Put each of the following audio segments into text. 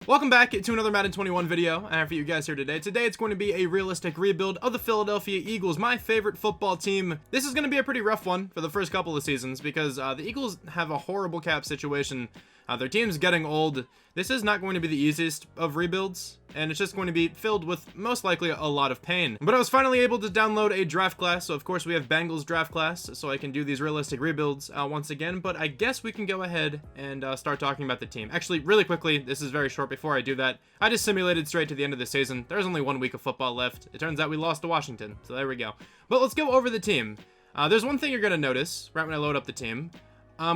Welcome back to another Madden 21 video. I have for you guys here today. Today it's going to be a realistic rebuild of the Philadelphia Eagles, my favorite football team. This is going to be a pretty rough one for the first couple of seasons because the Eagles have a horrible cap situation. Their team's getting old. This is not going to be the easiest of rebuilds, and it's just going to be filled with most likely a lot of pain. But I was finally able to download a draft class, so of course we have Bengals draft class, so I can do these realistic rebuilds once again. But I guess we can go ahead and start talking about the team. Actually, really quickly, this is very short. Before I do that, I just simulated straight to the end of the season. There's only 1 week of football left. It turns out we lost to Washington, so there we go. But let's go over the team. There's one thing you're going to notice right when I load up the team.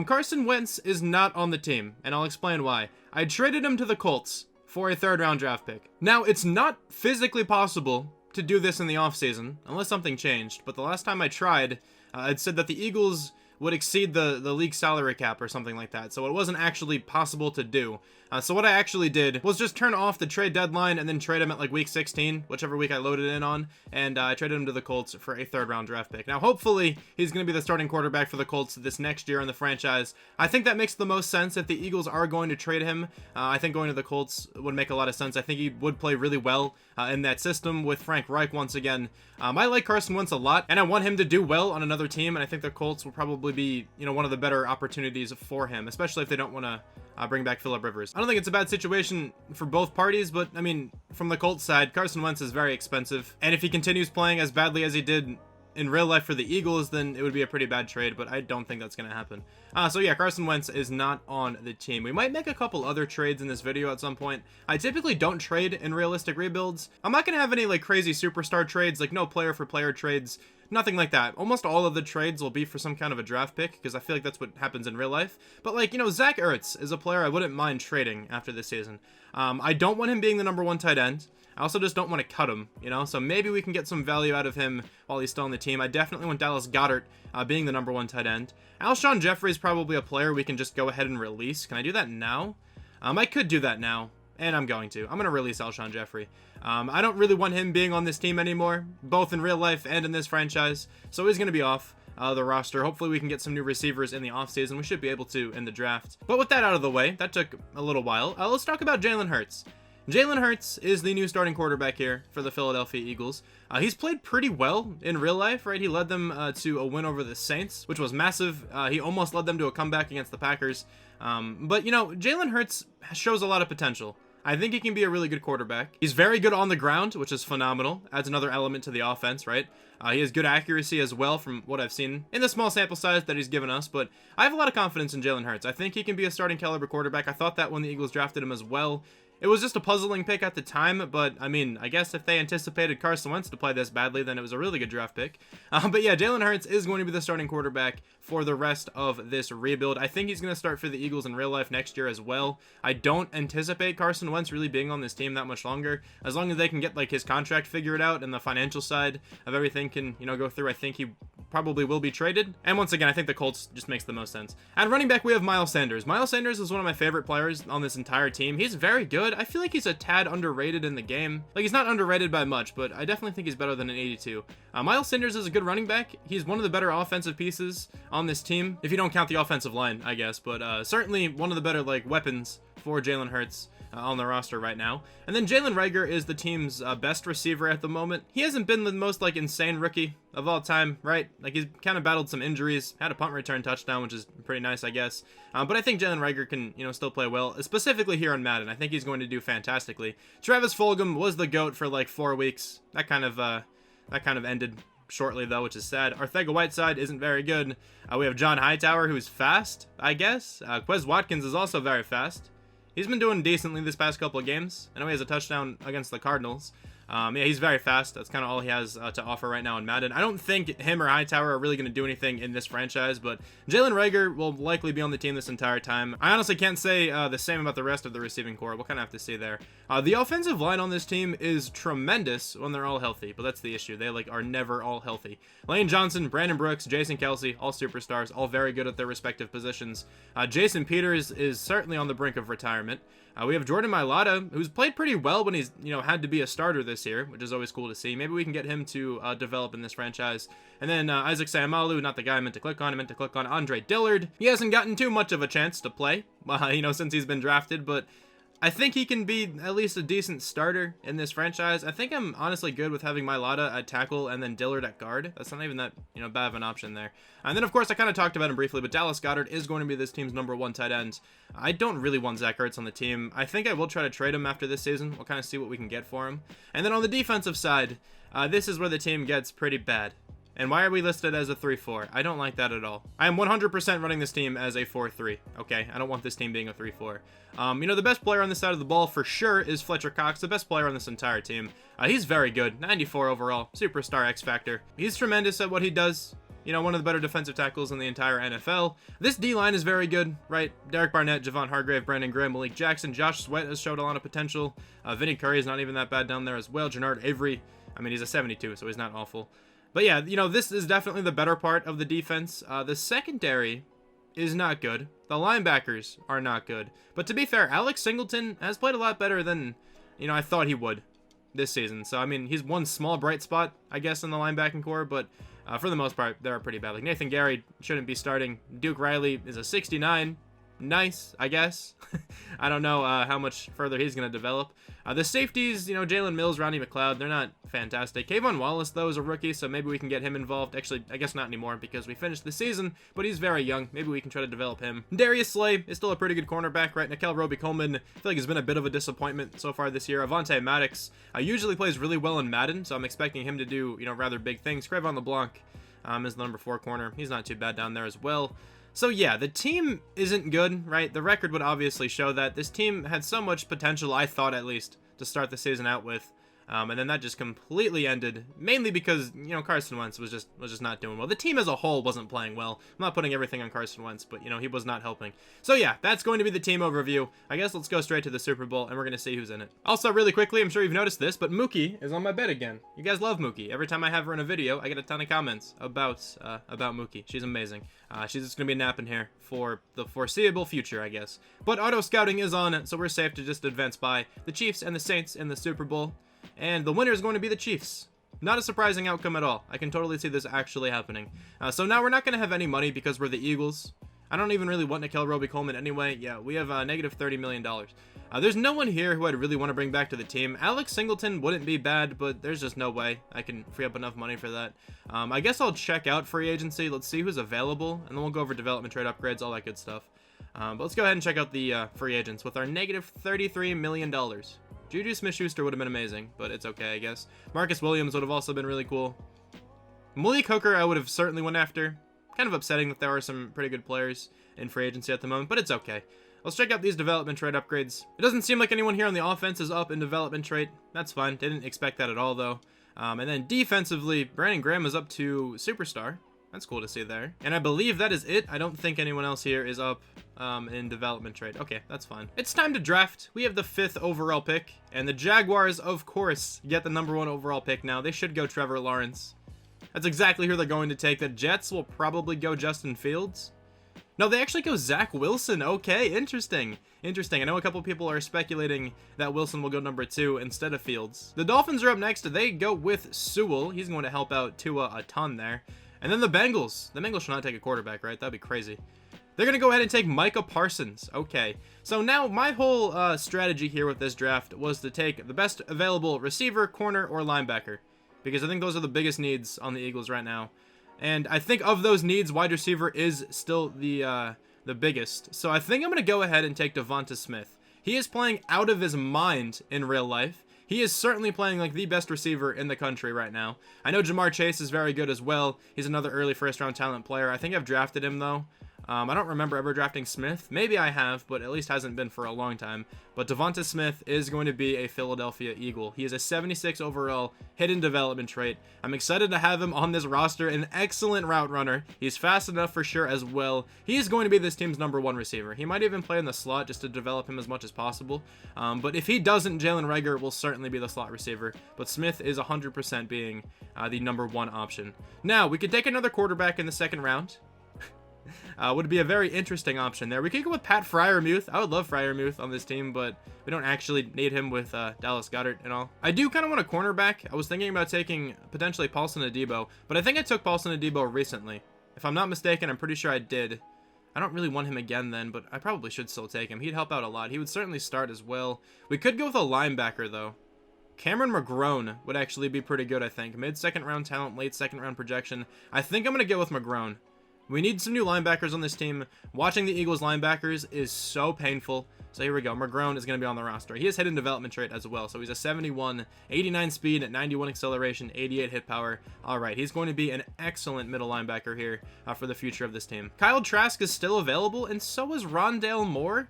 Carson Wentz is not on the team, and I'll explain why. I traded him to the Colts for a 3rd round draft pick. Now, it's not physically possible to do this in the offseason, unless something changed, but the last time I tried, it said that the Eagles would exceed the league salary cap or something like that, so it wasn't actually possible to do. So what I actually did was just turn off the trade deadline and then trade him at like week 16, whichever week I loaded in on, and I traded him to the Colts for a 3rd round draft pick. Now hopefully he's going to be the starting quarterback for the Colts this next year in the franchise. I think that makes the most sense if the Eagles are going to trade him. I think going to the Colts would make a lot of sense. I think he would play really well in that system with Frank Reich once again. I like Carson Wentz a lot, and I want him to do well on another team, and I think the Colts will probably be, one of the better opportunities for him, especially if they don't want to bring back Phillip Rivers. I don't think it's a bad situation for both parties, but I mean, from the Colts side, Carson Wentz is very expensive, and if he continues playing as badly as he did in real life for the Eagles, then it would be a pretty bad trade, but I don't think that's going to happen. So yeah, Carson Wentz is not on the team. We might make a couple other trades in this video at some point. I typically don't trade in realistic rebuilds. I'm not going to have any like crazy superstar trades, like no player for player trades. Nothing like that. Almost all of the trades will be for some kind of a draft pick, because I feel like that's what happens in real life. But like, Zach Ertz is a player I wouldn't mind trading after this season. I don't want him being the #1 tight end. I also just don't want to cut him, so maybe we can get some value out of him while he's still on the team. I definitely want Dallas Goedert being the #1 tight end. Alshon Jeffrey is probably a player we can just go ahead and release. Can I do that now? I could do that now. And I'm going to release Alshon Jeffrey. I don't really want him being on this team anymore, both in real life and in this franchise, so he's going to be off the roster. Hopefully we can get some new receivers in the offseason. We should be able to in the draft. But with that out of the way, that took a little while. Let's talk about Jalen Hurts. Jalen Hurts is the new starting quarterback here for the Philadelphia Eagles. He's played pretty well in real life, right? He led them to a win over the Saints, which was massive. He almost led them to a comeback against the Packers. But, Jalen Hurts shows a lot of potential. I think he can be a really good quarterback. He's very good on the ground, which is phenomenal. Adds another element to the offense, right? He has good accuracy as well from what I've seen in the small sample size that he's given us, but I have a lot of confidence in Jalen Hurts. I think he can be a starting caliber quarterback. I thought that when the Eagles drafted him as well. It was just a puzzling pick at the time, but I mean, I guess if they anticipated Carson Wentz to play this badly, then it was a really good draft pick. But yeah, Jalen Hurts is going to be the starting quarterback for the rest of this rebuild. I think he's going to start for the Eagles in real life next year as well. I don't anticipate Carson Wentz really being on this team that much longer. As long as they can get like his contract figured out and the financial side of everything can, go through, I think he probably will be traded. And once again, I think the Colts just makes the most sense. At running back, we have Miles Sanders. Miles Sanders is one of my favorite players on this entire team. He's very good. I feel like he's a tad underrated in the game. Like, he's not underrated by much, but I definitely think he's better than an 82. Miles Sanders is a good running back. He's one of the better offensive pieces on this team, if you don't count the offensive line, I guess. But certainly one of the better, weapons for Jalen Hurts on the roster right now. And then Jalen Reagor is the team's best receiver at the moment. He hasn't been the most insane rookie of all time, right? He's kind of battled some injuries, had a punt return touchdown, which is pretty nice, I guess. But I think Jalen Reagor can, still play well, specifically here on Madden. I think he's going to do fantastically. Travis Fulgham was the GOAT for 4 weeks. That kind of ended shortly though, which is sad. Arcega-Whiteside isn't very good. We have John Hightower, who's fast, I guess. Quez Watkins is also very fast. He's been doing decently this past couple of games. I know he has a touchdown against the Cardinals. Yeah, he's very fast. That's kind of all he has to offer right now in Madden. I don't think him or Hightower are really going to do anything in this franchise, but Jalen Reagor will likely be on the team this entire time. I honestly can't say the same about the rest of the receiving core. We'll kind of have to see there. The offensive line on this team is tremendous when they're all healthy, but that's the issue. They are never all healthy. Lane Johnson, Brandon Brooks, Jason Kelsey, all superstars, all very good at their respective positions. Jason Peters is certainly on the brink of retirement. We have Jordan Mailata, who's played pretty well when he's, had to be a starter this year, which is always cool to see. Maybe we can get him to develop in this franchise. And then Isaac Sayamalu, not the guy I meant to click on. I meant to click on Andre Dillard. He hasn't gotten too much of a chance to play, since he's been drafted, but I think he can be at least a decent starter in this franchise. I think I'm honestly good with having Mailata at tackle and then Dillard at guard. That's not even that, bad of an option there. And then, of course, I kind of talked about him briefly, but Dallas Goedert is going to be this team's #1 tight end. I don't really want Zach Ertz on the team. I think I will try to trade him after this season. We'll kind of see what we can get for him. And then on the defensive side, this is where the team gets pretty bad. And why are we listed as a 3-4? I don't like that at all. I am 100% running this team as a 4-3, okay? I don't want this team being a 3-4. The best player on this side of the ball for sure is Fletcher Cox, the best player on this entire team. He's very good, 94 overall, superstar X Factor. He's tremendous at what he does. One of the better defensive tackles in the entire NFL. This D-line is very good, right? Derek Barnett, Javon Hargrave, Brandon Graham, Malik Jackson, Josh Sweat has showed a lot of potential. Vinny Curry is not even that bad down there as well. Jannard Avery, he's a 72, so he's not awful. But yeah, this is definitely the better part of the defense. The secondary is not good. The linebackers are not good. But to be fair, Alex Singleton has played a lot better than, I thought he would this season. So, he's one small bright spot, I guess, in the linebacking core. But for the most part, they're pretty bad. Like, Nathan Gary shouldn't be starting. Duke Riley is a 69. Nice, I guess. I don't know how much further he's going to develop. The safeties, Jalen Mills, Ronnie McLeod, they're not fantastic. Kayvon Wallace, though, is a rookie, so maybe we can get him involved. Actually, I guess not anymore because we finished the season, but he's very young. Maybe we can try to develop him. Darius Slay is still a pretty good cornerback, right? Nickel Roby-Coleman, I feel like has been a bit of a disappointment so far this year. Avonte Maddox usually plays really well in Madden, so I'm expecting him to do, rather big things. Crevon LeBlanc is the #4 corner. He's not too bad down there as well. So yeah, the team isn't good, right? The record would obviously show that. This team had so much potential, I thought at least, to start the season out with. And then that just completely ended, mainly because, Carson Wentz was just not doing well. The team as a whole wasn't playing well. I'm not putting everything on Carson Wentz, but, he was not helping. So yeah, that's going to be the team overview. I guess let's go straight to the Super Bowl, and we're going to see who's in it. Also, really quickly, I'm sure you've noticed this, but Mookie is on my bed again. You guys love Mookie. Every time I have her in a video, I get a ton of comments about Mookie. She's amazing. She's just going to be napping here for the foreseeable future, I guess. But auto scouting is on, so we're safe to just advance by the Chiefs and the Saints in the Super Bowl. And the winner is going to be the Chiefs. Not a surprising outcome at all. I can totally see this actually happening. So now we're not going to have any money because we're the Eagles. I don't even really want Nickel Roby-Coleman anyway. Yeah, we have negative $30 million. There's no one here who I'd really want to bring back to the team. Alex Singleton wouldn't be bad, but there's just no way I can free up enough money for that. I guess I'll check out free agency. Let's see who's available, and then we'll go over development, trade upgrades, all that good stuff. But let's go ahead and check out the free agents with our negative $33 million. Juju Smith-Schuster would have been amazing, but it's okay, I guess. Marcus Williams would have also been really cool. Malik Hooker I would have certainly went after. Kind of upsetting that there are some pretty good players in free agency at the moment, but it's okay. Let's check out these development trade upgrades. It doesn't seem like anyone here on the offense is up in development trait. That's fine. Didn't expect that at all, though. And then defensively, Brandon Graham is up to Superstar. That's cool to see there. And I believe that is it. I don't think anyone else here is up in development trade. Okay, that's fine. It's time to draft. We have the 5th overall pick. And the Jaguars, of course, get the #1 overall pick now. They should go Trevor Lawrence. That's exactly who they're going to take. The Jets will probably go Justin Fields. No, they actually go Zach Wilson. Okay, interesting. Interesting. I know a couple people are speculating that Wilson will go #2 instead of Fields. The Dolphins are up next. They go with Sewell. He's going to help out Tua a ton there. And then the Bengals. The Bengals should not take a quarterback, right? That'd be crazy. They're going to go ahead and take Micah Parsons. Okay. So now my whole strategy here with this draft was to take the best available receiver, corner, or linebacker. Because I think those are the biggest needs on the Eagles right now. And I think of those needs, wide receiver is still the biggest. So I think I'm going to go ahead and take Devonta Smith. He is playing out of his mind in real life. He is certainly playing like the best receiver in the country right now. I know Jamar Chase is very good as well. He's another early first-round talent player. I think I've drafted him, though. I don't remember ever drafting Smith. Maybe I have, but at least hasn't been for a long time. But Devonta Smith is going to be a Philadelphia Eagle. He is a 76 overall hidden development trait. I'm excited to have him on this roster. An excellent route runner. He's fast enough for sure as well. He is going to be this team's #1 receiver. He might even play in the slot just to develop him as much as possible. But if he doesn't, Jalen Reagor will certainly be the slot receiver. But Smith is 100% being the #1 option. Now, we could take another quarterback in the 2nd round. Would be a very interesting option there. We could go with Pat Freiermuth. I would love Freiermuth on this team, but we don't actually need him with Dallas Goedert and all. I do kind of want a cornerback. I was thinking about taking potentially Paulson Adebo, but I think I took Paulson Adebo recently. If I'm not mistaken, I'm pretty sure I did. I don't really want him again then, but I probably should still take him. He'd help out a lot. He would certainly start as well. We could go with a linebacker, though. Cameron McGrone would actually be pretty good, I think. Mid-second round talent, late second round projection. I think I'm going to go with McGrone. We need some new linebackers on this team. Watching the Eagles linebackers is so painful. So here we go. McGrone is going to be on the roster. He has hidden development trait as well. So he's a 71, 89 speed, 91 acceleration, 88 hit power. All right, he's going to be an excellent middle linebacker here for the future of this team. Kyle Trask is still available, and so is Rondale Moore.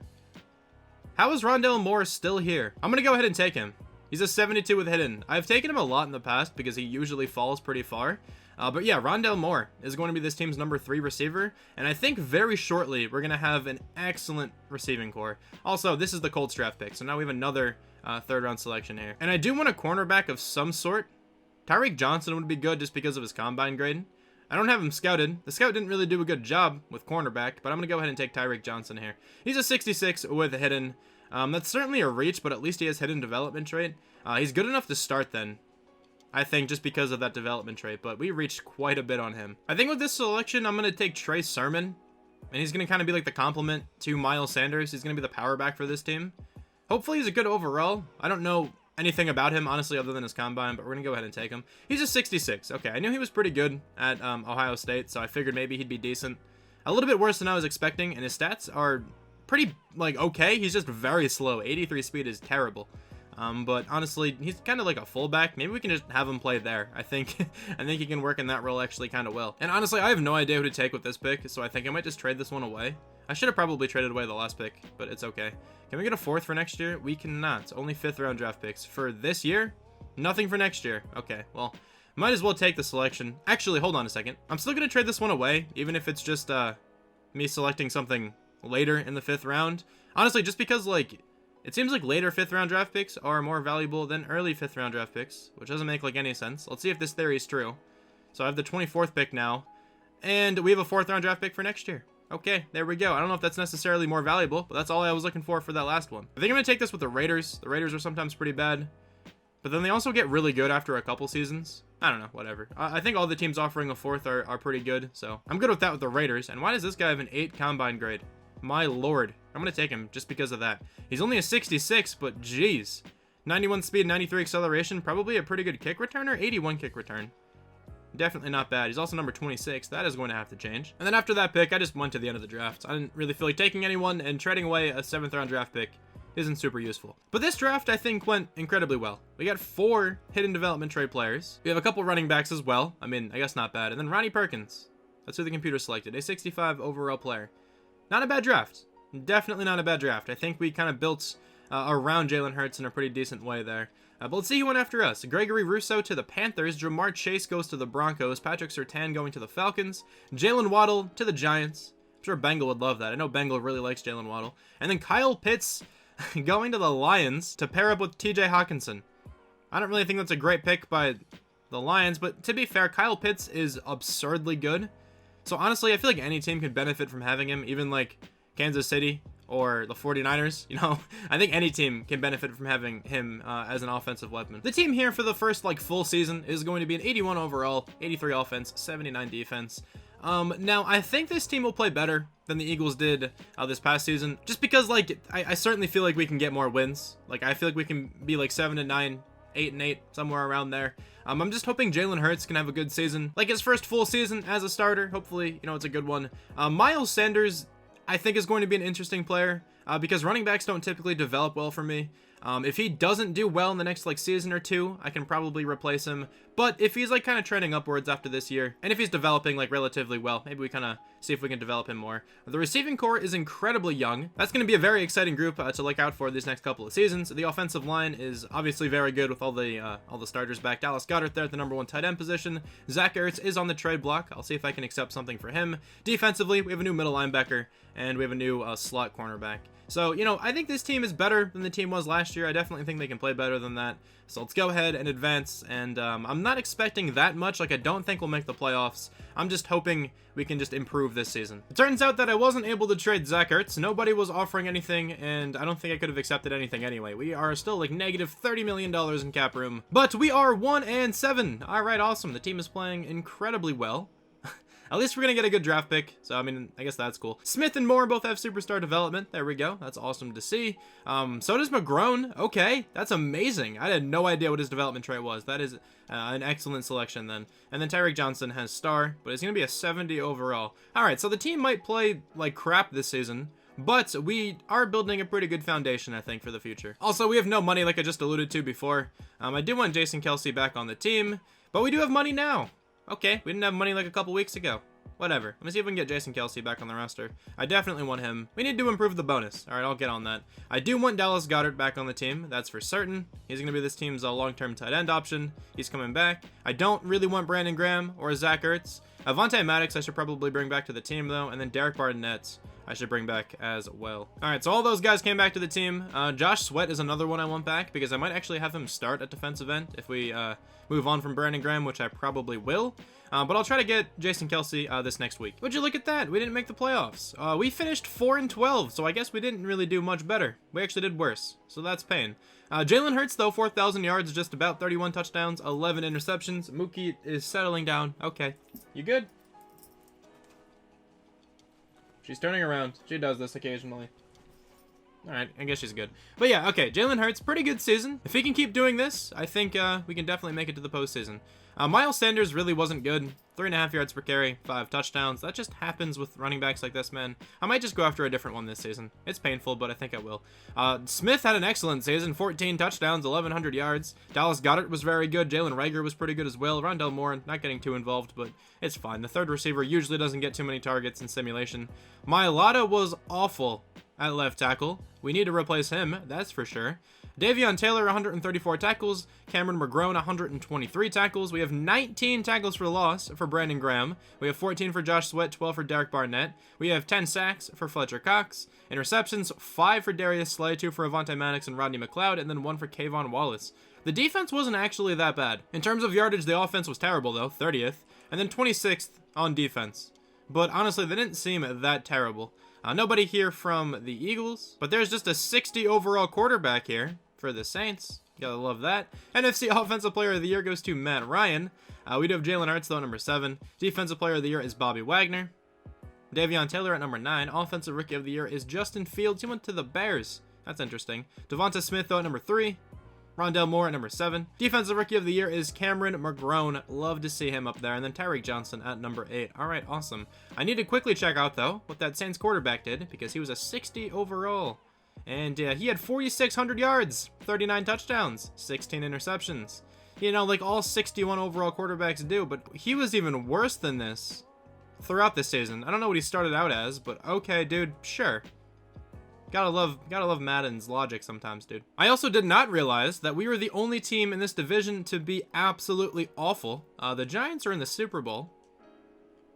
How is Rondale Moore still here? I'm going to go ahead and take him. He's a 72 with hidden. I've taken him a lot in the past because he usually falls pretty far. But yeah, Rondale Moore is going to be this team's number 3 receiver. And I think very shortly, we're going to have an excellent receiving core. Also, this is the Colts draft pick. So now we have another 3rd round selection here. And I do want a cornerback of some sort. Tyreek Johnson would be good just because of his combine grade. I don't have him scouted. The scout didn't really do a good job with cornerback, but I'm going to go ahead and take Tyreek Johnson here. He's a 66 with a hidden. That's certainly a reach, but at least he has hidden development trait. He's good enough to start then, I think, just because of that development trait, but we reached quite a bit on him. I think with this selection, I'm going to take Trey Sermon, and he's going to kind of be like the complement to Miles Sanders. He's going to be the power back for this team. Hopefully he's a good overall. I don't know anything about him, honestly, other than his combine, but we're going to go ahead and take him. He's a 66. Okay, I knew he was pretty good at Ohio State, so I figured maybe he'd be decent. A little bit worse than I was expecting, and his stats are pretty, like, okay. He's just very slow. 83 speed is terrible. But honestly, he's kind of like a fullback. Maybe we can just have him play there. I think he can work in that role actually kind of well. And honestly, I have no idea who to take with this pick, so I think I might just trade this one away. I should have probably traded away the last pick, but it's okay. Can we get a 4th for next year? We cannot. Only 5th round draft picks. For this year, nothing for next year. Okay, well, might as well take the selection. Actually, hold on a second. I'm still going to trade this one away, even if it's just me selecting something later in the 5th round. Honestly, just because, like, it seems like later 5th round draft picks are more valuable than early 5th round draft picks, which doesn't make like any sense. Let's see if this theory is true. So I have the 24th pick now, and we have a 4th round draft pick for next year. Okay, there we go. I don't know if that's necessarily more valuable, but that's all I was looking for that last one. I think I'm going to take this with the Raiders. The Raiders are sometimes pretty bad, but then they also get really good after a couple seasons. I don't know, whatever. I think all the teams offering a 4th are pretty good, so I'm good with that with the Raiders. And why does this guy have an 8 combine grade? My lord. I'm going to take him just because of that. He's only a 66, but geez. 91 speed, 93 acceleration. Probably a pretty good kick returner. 81 kick return. Definitely not bad. He's also number 26. That is going to have to change. And then after that pick, I just went to the end of the draft. I didn't really feel like taking anyone, and trading away a 7th round draft pick isn't super useful. But this draft, I think, went incredibly well. We got 4 hidden development trait players. We have a couple running backs as well. I mean, I guess not bad. And then Ronnie Perkins. That's who the computer selected. A 65 overall player. Not a bad draft. Definitely not a bad draft. I think we kind of built around Jalen Hurts in a pretty decent way there. But let's see who went after us. Gregory Rousseau to the Panthers. Jamar Chase goes to the Broncos. Patrick Surtain going to the Falcons. Jalen Waddle to the Giants. I'm sure Bengal would love that. I know Bengal really likes Jalen Waddle. And then Kyle Pitts going to the Lions to pair up with TJ Hawkinson. I don't really think that's a great pick by the Lions, but to be fair, Kyle Pitts is absurdly good. So honestly, I feel like any team could benefit from having him, even like Kansas City or the 49ers. You know, I think any team can benefit from having him as an offensive weapon. The team here for the first like full season is going to be an 81 overall, 83 offense, 79 defense. Now I think this team will play better than the Eagles did this past season, just because like I certainly feel like we can get more wins. Like I feel like we can be like 7-9, 8-8, somewhere around there. I'm just hoping Jalen Hurts can have a good season, like his first full season as a starter. Hopefully, you know, it's a good one. Miles Sanders, I think, is going to be an interesting player because running backs don't typically develop well for me. If he doesn't do well in the next like season or two, I can probably replace him. But if he's like kind of trending upwards after this year, and if he's developing like relatively well, maybe we kind of see if we can develop him more. The receiving core is incredibly young. That's going to be a very exciting group to look out for these next couple of seasons. The offensive line is obviously very good with all the starters back. Dallas Goedert there at the number 1 tight end position. Zach Ertz is on the trade block. I'll see if I can accept something for him. Defensively, we have a new middle linebacker, and we have a new slot cornerback. So, you know, I think this team is better than the team was last year. I definitely think they can play better than that. So let's go ahead and advance. And I'm not expecting that much. Like, I don't think we'll make the playoffs. I'm just hoping we can just improve this season. It turns out that I wasn't able to trade Zach Ertz. Nobody was offering anything, and I don't think I could have accepted anything anyway. We are still like negative $30 million in cap room, but we are 1-7. All right, awesome. The team is playing incredibly well. At least we're going to get a good draft pick. So, I mean, I guess that's cool. Smith and Moore both have superstar development. There we go. That's awesome to see. So does McGrone. Okay, that's amazing. I had no idea what his development trait was. That is an excellent selection then. And then Tyreek Johnson has star, but he's going to be a 70 overall. All right, so the team might play like crap this season, but we are building a pretty good foundation, I think, for the future. Also, we have no money, like I just alluded to before. I do want Jason Kelce back on the team, but we do have money now. Okay, we didn't have money like a couple weeks ago. Whatever. Let me see if we can get Jason Kelce back on the roster. I definitely want him. We need to improve the bonus. All right, I'll get on that. I do want Dallas Goedert back on the team. That's for certain. He's going to be this team's long-term tight end option. He's coming back. I don't really want Brandon Graham or Zach Ertz. Avonte Maddox I should probably bring back to the team, though. And then Derek Barnett I should bring back as well. All right, so all those guys came back to the team. Josh Sweat is another one I want back because I might actually have him start at defensive end if we move on from Brandon Graham, which I probably will. But I'll try to get Jason Kelce this next week. Would you look at that? We didn't make the playoffs. We finished 4-12, so I guess we didn't really do much better. We actually did worse, so that's pain. Jalen Hurts, though, 4,000 yards, just about 31 touchdowns, 11 interceptions. Mookie is settling down. Okay, you good? She's turning around. She does this occasionally. Alright, I guess she's good. But yeah, okay, Jalen Hurts, pretty good season. If he can keep doing this, I think we can definitely make it to the postseason. Miles Sanders really wasn't good. 3.5 yards per carry, 5 touchdowns. That just happens with running backs like this, man. I might just go after a different one this season. It's painful, but I think I will. Smith had an excellent season. 14 touchdowns, 1,100 yards. Dallas Goedert was very good. Jalen Reagor was pretty good as well. Rondell Moore, not getting too involved, but it's fine. The third receiver usually doesn't get too many targets in simulation. Mailata was awful at left tackle. We need to replace him, that's for sure. Davion Taylor, 134 tackles. Cameron McGrone, 123 tackles. We have 19 tackles for loss for Brandon Graham. We have 14 for Josh Sweat, 12 for Derek Barnett. We have 10 sacks for Fletcher Cox. Interceptions, 5 for Darius Slay, 2 for Avonte Maddox and Rodney McLeod, and then 1 for Kayvon Wallace. The defense wasn't actually that bad. In terms of yardage, the offense was terrible, though, 30th, and then 26th on defense. But honestly, they didn't seem that terrible. Nobody here from the Eagles, but there's just a 60 overall quarterback here for the Saints. Gotta love that. NFC Offensive Player of the Year goes to Matt Ryan. We do have Jalen Hurts, though, number 7. Defensive Player of the Year is Bobby Wagner. Davion Taylor at number 9. Offensive Rookie of the Year is Justin Fields. He went to the Bears. That's interesting. Devonta Smith, though, at number 3. Rondell Moore at number 7. Defensive Rookie of the Year is Cameron McGrone. Love to see him up there. And then Tyreek Johnson at number 8. All right, awesome. I need to quickly check out, though, what that Saints quarterback did, because he was a 60 overall. And he had 4,600 yards, 39 touchdowns, 16 interceptions. You know, like all 61 overall quarterbacks do, but he was even worse than this throughout the season. I don't know what he started out as, but okay, dude, sure. Gotta love Madden's logic sometimes, dude. I also did not realize that we were the only team in this division to be absolutely awful. The Giants are in the Super Bowl.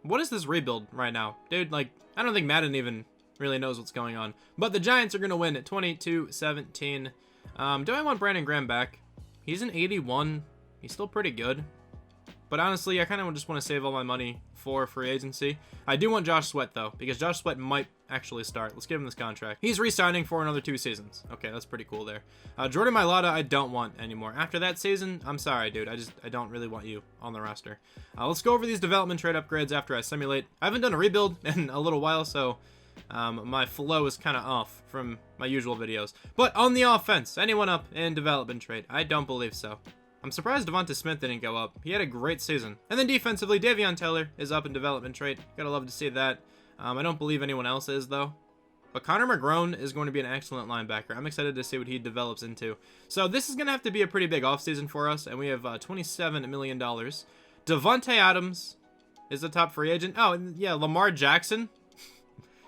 What is this rebuild right now? Dude, like, I don't think Madden even really knows what's going on. But the Giants are going to win at 22-17. Do I want Brandon Graham back? He's an 81. He's still pretty good. But honestly, I kind of just want to save all my money for free agency. I do want Josh Sweat, though, because Josh Sweat might actually start. Let's give him this contract. He's re-signing for another 2 seasons. Okay, that's pretty cool there. Jordan Mailata, I don't want anymore. After that season, I'm sorry, dude. I don't really want you on the roster. Let's go over these development trade upgrades after I simulate. I haven't done a rebuild in a little while, so my flow is kind of off from my usual videos. But on the offense, anyone up in development trade? I don't believe so. I'm surprised Devonta Smith didn't go up. He had a great season. And then defensively, Davion Taylor is up in development trade. Gotta love to see that. I don't believe anyone else is, though. But Connor McGrone is going to be an excellent linebacker. I'm excited to see what he develops into. So this is going to have to be a pretty big offseason for us, and we have $27 million. Devontae Adams is the top free agent. Oh, yeah, Lamar Jackson.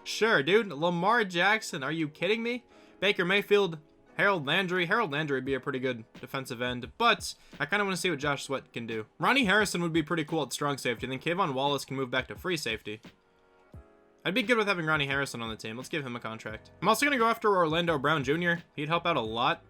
Sure, dude. Lamar Jackson. Are you kidding me? Baker Mayfield. Harold Landry. Harold Landry would be a pretty good defensive end, but I kind of want to see what Josh Sweat can do. Ronnie Harrison would be pretty cool at strong safety, and then Kayvon Wallace can move back to free safety. I'd be good with having Ronnie Harrison on the team. Let's give him a contract. I'm also going to go after Orlando Brown Jr. He'd help out a lot.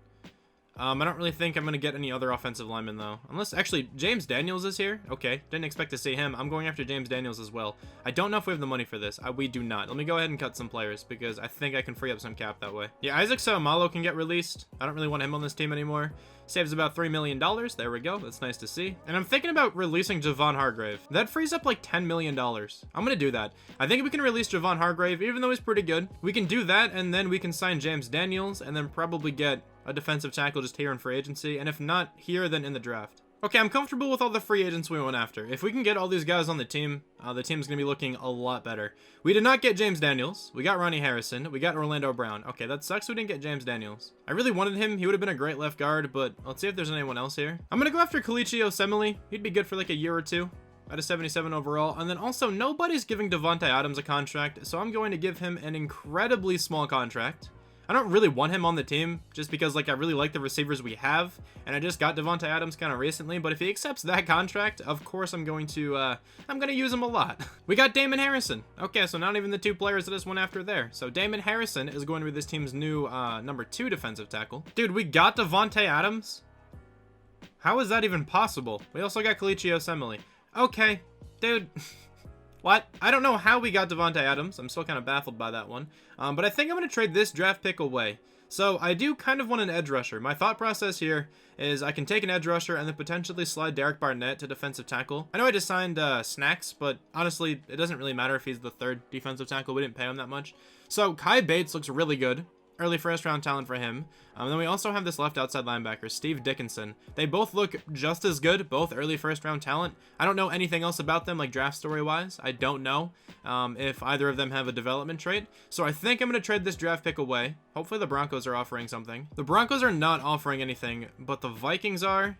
I don't really think I'm going to get any other offensive linemen, though. Unless, actually, James Daniels is here. Okay, didn't expect to see him. I'm going after James Daniels as well. I don't know if we have the money for this. We do not. Let me go ahead and cut some players, because I think I can free up some cap that way. Yeah, Isaac Seumalo can get released. I don't really want him on this team anymore. Saves about $3 million. There we go. That's nice to see. And I'm thinking about releasing Javon Hargrave. That frees up like $10 million. I'm going to do that. I think we can release Javon Hargrave, even though he's pretty good. We can do that, and then we can sign James Daniels, and then probably get a defensive tackle just here in free agency. And if not here, then in the draft. Okay, I'm comfortable with all the free agents we went after. If we can get all these guys on the team's going to be looking a lot better. We did not get James Daniels. We got Ronnie Harrison. We got Orlando Brown. Okay, that sucks we didn't get James Daniels. I really wanted him. He would have been a great left guard, but let's see if there's anyone else here. I'm going to go after Kalichi Osemele. He'd be good for like a year or two. Out of 77 overall. And then also, nobody's giving Devontae Adams a contract, so I'm going to give him an incredibly small contract. I don't really want him on the team just because like I really like the receivers we have, and I just got Devontae Adams kind of recently, but if he accepts that contract, of course I'm going to use him a lot. We got Damon Harrison. Okay, so not even the two players that just went after there. So Damon Harrison is going to be this team's new number 2 defensive tackle. Dude, we got Devontae Adams? How is that even possible? We also got Kalichi Osemele. Okay, dude. What? I don't know how we got Devontae Adams. I'm still kind of baffled by that one. But I think I'm going to trade this draft pick away. So I do kind of want an edge rusher. My thought process here is I can take an edge rusher and then potentially slide Derek Barnett to defensive tackle. I know I just signed Snacks, but honestly, it doesn't really matter if he's the 3rd defensive tackle. We didn't pay him that much. So Kai Bates looks really good. Early first-round talent for him. Then we also have this left outside linebacker, Steve Dickinson. They both look just as good, both early first-round talent. I don't know anything else about them, like draft story-wise. I don't know if either of them have a development trait. So I think I'm going to trade this draft pick away. Hopefully the Broncos are offering something. The Broncos are not offering anything, but the Vikings are.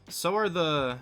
So are the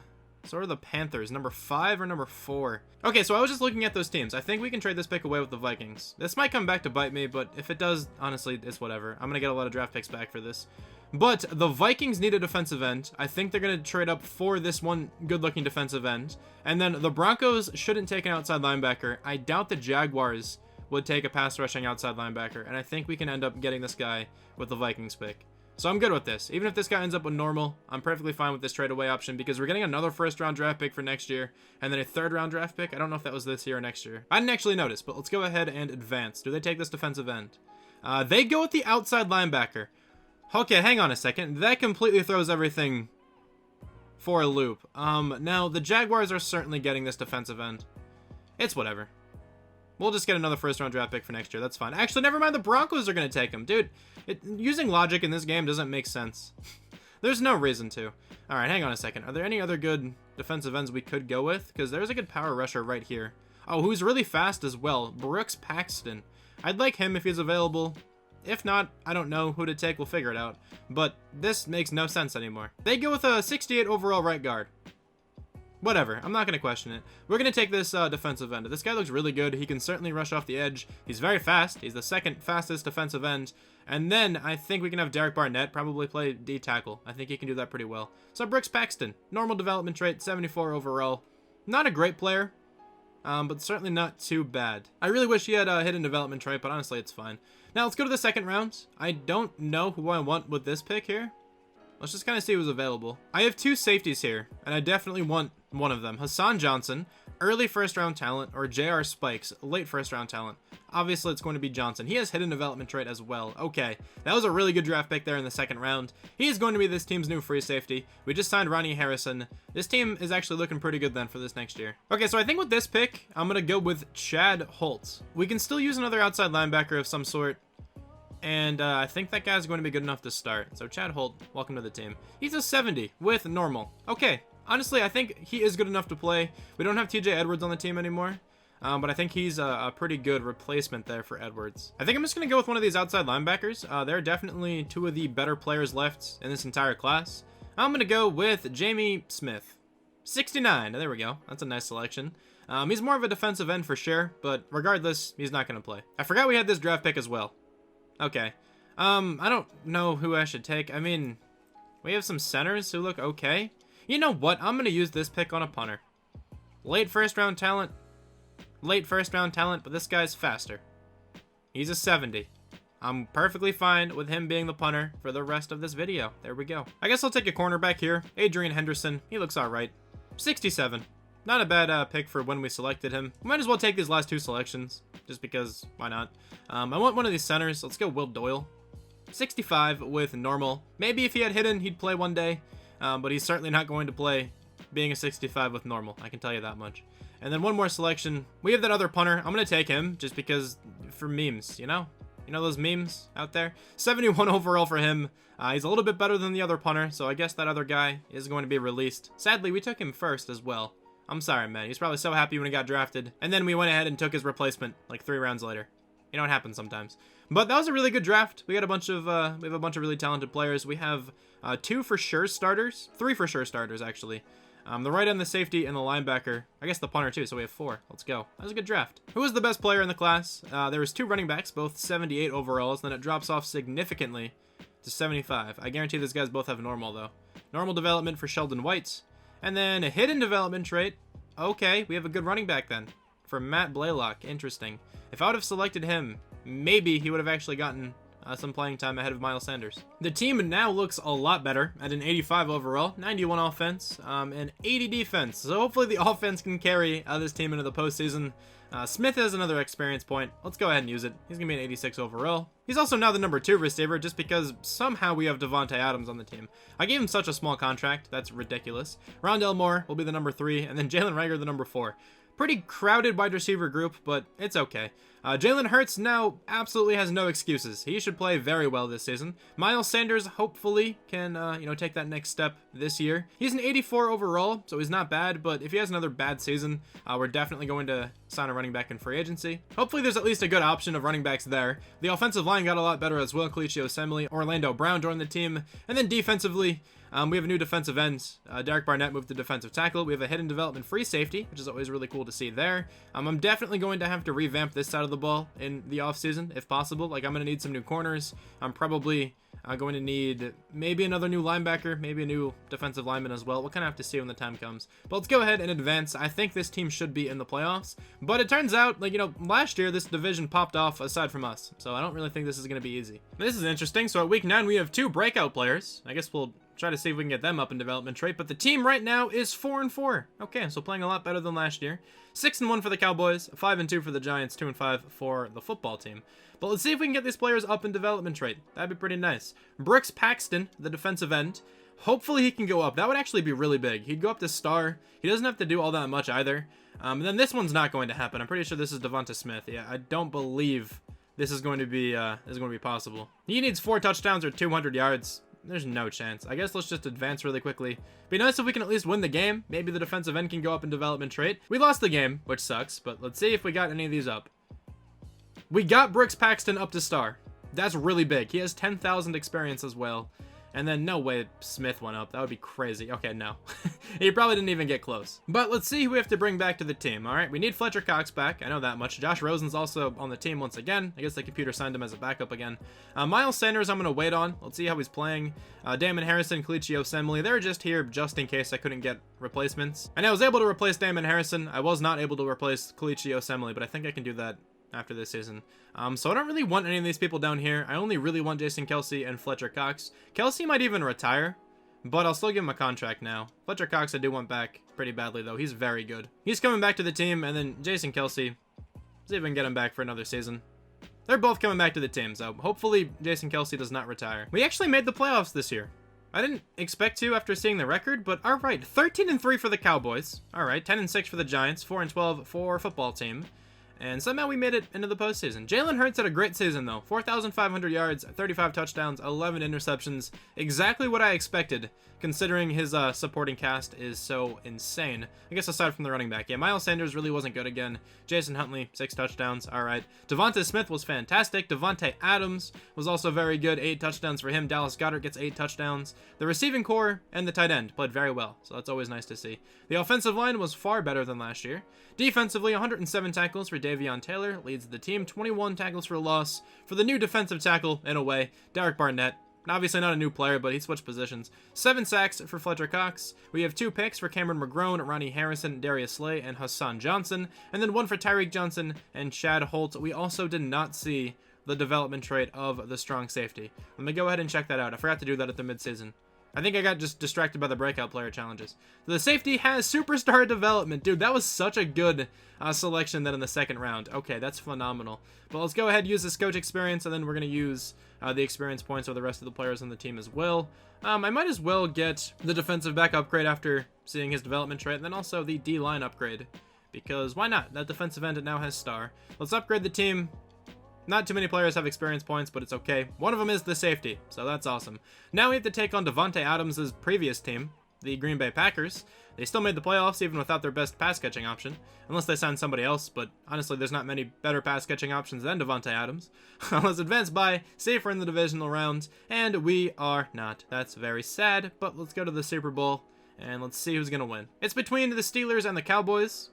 Panthers, number 5 or number 4. Okay, so I was just looking at those teams. I think we can trade this pick away with the Vikings. This might come back to bite me, but if it does, honestly, it's whatever. I'm going to get a lot of draft picks back for this. But the Vikings need a defensive end. I think they're going to trade up for this one good-looking defensive end. And then the Broncos shouldn't take an outside linebacker. I doubt the Jaguars would take a pass-rushing outside linebacker, and I think we can end up getting this guy with the Vikings pick. So I'm good with this. Even if this guy ends up with normal, I'm perfectly fine with this trade away option because we're getting another 1st-round draft pick for next year and then a 3rd-round draft pick. I don't know if that was this year or next year. I didn't actually notice, but let's go ahead and advance. Do they take this defensive end? They go with the outside linebacker. Okay, hang on a second. That completely throws everything for a loop. Now, the Jaguars are certainly getting this defensive end. It's whatever. We'll just get another 1st-round draft pick for next year. That's fine. Actually, never mind. The Broncos are going to take him. Dude, using logic in this game doesn't make sense. There's no reason to. All right, hang on a second. Are there any other good defensive ends we could go with? Because there's a good power rusher right here. Oh, who's really fast as well. Brooks Paxton. I'd like him if he's available. If not, I don't know who to take. We'll figure it out. But this makes no sense anymore. They go with a 68 overall right guard. Whatever, I'm not going to question it. We're going to take this defensive end. This guy looks really good. He can certainly rush off the edge. He's very fast. He's the 2nd fastest defensive end. And then I think we can have Derek Barnett probably play D tackle. I think he can do that pretty well. So Brooks Paxton, normal development trait, 74 overall. Not a great player, but certainly not too bad. I really wish he had a hidden development trait, but honestly, it's fine. Now let's go to the 2nd round. I don't know who I want with this pick here. Let's just kind of see who's available. I have 2 safeties here, and I definitely want one of them. Hassan Johnson, early 1st-round talent, or J.R. Spikes, late 1st-round talent. Obviously, it's going to be Johnson. He has hidden development trait as well. Okay, that was a really good draft pick there in the 2nd round. He is going to be this team's new free safety. We just signed Ronnie Harrison. This team is actually looking pretty good then for this next year. Okay, so I think with this pick, I'm going to go with Chad Holtz. We can still use another outside linebacker of some sort. And I think that guy's going to be good enough to start. So Chad Holt, welcome to the team. He's a 70 with normal. Okay, honestly, I think he is good enough to play. We don't have TJ Edwards on the team anymore. But I think he's a pretty good replacement there for Edwards. I think I'm just going to go with one of these outside linebackers. They're definitely 2 of the better players left in this entire class. I'm going to go with Jamie Smith. 69. There we go. That's a nice selection. He's more of a defensive end for sure, but regardless, he's not going to play. I forgot we had this draft pick as well. Okay. I don't know who I should take. I mean, we have some centers who look okay. You know what? I'm going to use this pick on a punter. Late 1st-round talent. Late 1st-round talent, but this guy's faster. He's a 70. I'm perfectly fine with him being the punter for the rest of this video. There we go. I guess I'll take a cornerback here. Adrian Henderson. He looks all right. 67. Not a bad pick for when we selected him. We might as well take these last two selections, just because, why not? I want one of these centers. Let's go Will Doyle. 65 with normal. Maybe if he had hidden, he'd play one day, but he's certainly not going to play being a 65 with normal. I can tell you that much. And then one more selection. We have that other punter. I'm going to take him just because for memes, you know? You know those memes out there? 71 overall for him. He's a little bit better than the other punter, so I guess that other guy is going to be released. Sadly, we took him first as well. I'm sorry, man. He's probably so happy when he got drafted. And then we went ahead and took his replacement like 3 rounds later. You know, it happens sometimes. But that was a really good draft. We got a bunch of, we have a bunch of really talented players. We have 2 for sure starters. 3 for sure starters, actually. The right end, the safety, and the linebacker. I guess the punter, too, so we have 4. Let's go. That was a good draft. Who was the best player in the class? There was 2 running backs, both 78 overalls. Then it drops off significantly to 75. I guarantee these guys both have normal, though. Normal development for Sheldon White. And then a hidden development trait. Okay, we have a good running back then. For Matt Blaylock. Interesting. If I would have selected him, maybe he would have actually gotten some playing time ahead of Miles Sanders. The team now looks a lot better at an 85 overall, 91 offense, and 80 defense. So hopefully the offense can carry this team into the postseason. Smith has another experience point. Let's go ahead and use it. He's going to be an 86 overall. He's also now the number 2 receiver just because somehow we have Devontae Adams on the team. I gave him such a small contract. That's ridiculous. Rondell Moore will be the number 3, and then Jalen Reagor the number 4. Pretty crowded wide receiver group, but it's okay. Jalen Hurts now absolutely has no excuses. He should play very well this season. Miles Sanders hopefully can, take that next step this year. He's an 84 overall, so he's not bad, but if he has another bad season, we're definitely going to sign a running back in free agency. Hopefully there's at least a good option of running backs there. The offensive line got a lot better as well. Kalichi Osemele, Orlando Brown joined the team, and then defensively, we have a new defensive end. Derek Barnett moved to defensive tackle. We have a hidden development free safety, which is always really cool to see there. I'm definitely going to have to revamp this side of the ball in the offseason, if possible. Like, I'm going to need some new corners. I'm probably going to need maybe another new linebacker, maybe a new defensive lineman as well. We'll kind of have to see when the time comes. But let's go ahead and advance. I think this team should be in the playoffs. But it turns out, last year this division popped off aside from us. So I don't really think this is going to be easy. This is interesting. So at week 9, we have 2 breakout players. I guess we'll try to see if we can get them up in development trait, but the team right now is 4-4. Okay, so playing a lot better than last year. 6-1 for the Cowboys, 5-2 for the Giants, 2-5 for the football team. But let's see if we can get these players up in development trait. That'd be pretty nice. Brooks Paxton, the defensive end. Hopefully he can go up. That would actually be really big. He'd go up to star. He doesn't have to do all that much either. And then this one's not going to happen. I'm pretty sure this is Devonta Smith. Yeah, I don't believe this is going to be possible. He needs 4 touchdowns or 200 yards. There's no chance. I guess let's just advance really quickly. Be nice if we can at least win the game. Maybe the defensive end can go up in development trait. We lost the game, which sucks, but let's see if we got any of these up. We got Brooks Paxton up to star. That's really big. He has 10,000 experience as well. And then no way Smith went up. That would be crazy. Okay, no. He probably didn't even get close. But let's see who we have to bring back to the team. All right, we need Fletcher Cox back. I know that much. Josh Rosen's also on the team once again. I guess the computer signed him as a backup again. Miles Sanders, I'm going to wait on. Let's see how he's playing. Damon Harrison, Kalichi Osemele, they're just here just in case I couldn't get replacements. And I was able to replace Damon Harrison. I was not able to replace Kalichi Osemele, but I think I can do that after this season. So I don't really want any of these people down here. I only really want Jason Kelce and Fletcher Cox. Kelce might even retire, but I'll still give him a contract now. Fletcher Cox I do want back pretty badly, though. He's very good. He's coming back to the team, and then Jason Kelce, see if we can get him back for another season. They're both coming back to the team, so hopefully Jason Kelce does not retire. We actually made the playoffs this year. I didn't expect to after seeing the record, but all right. 13-3 for the Cowboys. All right, 10-6 for the Giants, 4-12 for football team. And somehow we made it into the postseason. Jalen Hurts had a great season, though. 4,500 yards, 35 touchdowns, 11 interceptions. Exactly what I expected, considering his supporting cast is so insane. I guess aside from the running back. Yeah, Miles Sanders really wasn't good again. Jason Huntley, 6 touchdowns. All right. Devonta Smith was fantastic. Devontae Adams was also very good. 8 touchdowns for him. Dallas Goedert gets 8 touchdowns. The receiving core and the tight end played very well, so that's always nice to see. The offensive line was far better than last year. Defensively, 107 tackles for Davion Taylor leads the team, 21 tackles for loss for the new defensive tackle, in a way, Derek Barnett. Obviously not a new player, but he switched positions. 7 sacks for Fletcher Cox. We have 2 picks for Cameron McGrone, Ronnie Harrison, Darius Slay, and Hassan Johnson. And then 1 for Tyreek Johnson and Chad Holt. We also did not see the development trait of the strong safety. Let me go ahead and check that out. I forgot to do that at the midseason. I think I got just distracted by the breakout player challenges. The safety has superstar development. Dude, that was such a good selection then in the second round. Okay, that's phenomenal. But let's go ahead and use this coach experience, and then we're going to use the experience points of the rest of the players on the team as well. I might as well get the defensive back upgrade after seeing his development trait, and then also the D-line upgrade. Because why not? That defensive end now has star. Let's upgrade the team. Not too many players have experience points, but it's okay. One of them is the safety, so that's awesome. Now we have to take on Davante Adams' previous team, the Green Bay Packers. They still made the playoffs even without their best pass-catching option, unless they signed somebody else, but honestly, there's not many better pass-catching options than Davante Adams. Let's advance by, safer in the divisional rounds, and we are not. That's very sad, but let's go to the Super Bowl, and let's see who's going to win. It's between the Steelers and the Cowboys.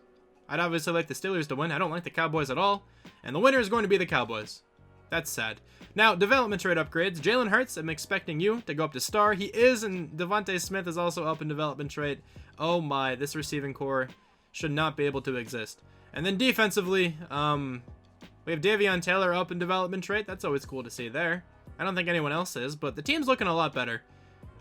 I'd obviously like the Steelers to win. I don't like the Cowboys at all. And the winner is going to be the Cowboys. That's sad. Now, development trait upgrades. Jalen Hurts, I'm expecting you to go up to star. He is, and Devontae Smith is also up in development trait. Oh my, this receiving core should not be able to exist. And then defensively, we have Davion Taylor up in development trait. That's always cool to see there. I don't think anyone else is, but the team's looking a lot better.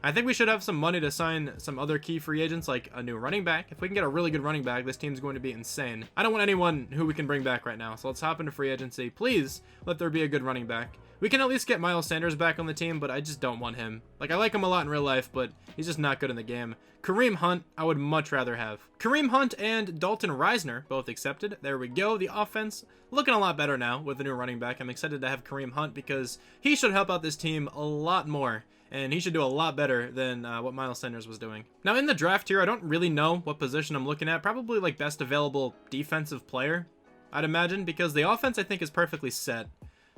I think we should have some money to sign some other key free agents, like a new running back. If we can get a really good running back, this team's going to be insane. I don't want anyone who we can bring back right now, so let's hop into free agency. Please let there be a good running back. We can at least get Miles Sanders back on the team, but I just don't want him. Like, I like him a lot in real life, but he's just not good in the game. Kareem Hunt, I would much rather have. Kareem Hunt and Dalton Reisner, both accepted. There we go. The offense looking a lot better now with the new running back. I'm excited to have Kareem Hunt because he should help out this team a lot more. And he should do a lot better than what Miles Sanders was doing. Now, in the draft here, I don't really know what position I'm looking at. Probably, like, best available defensive player, I'd imagine, because the offense, I think, is perfectly set.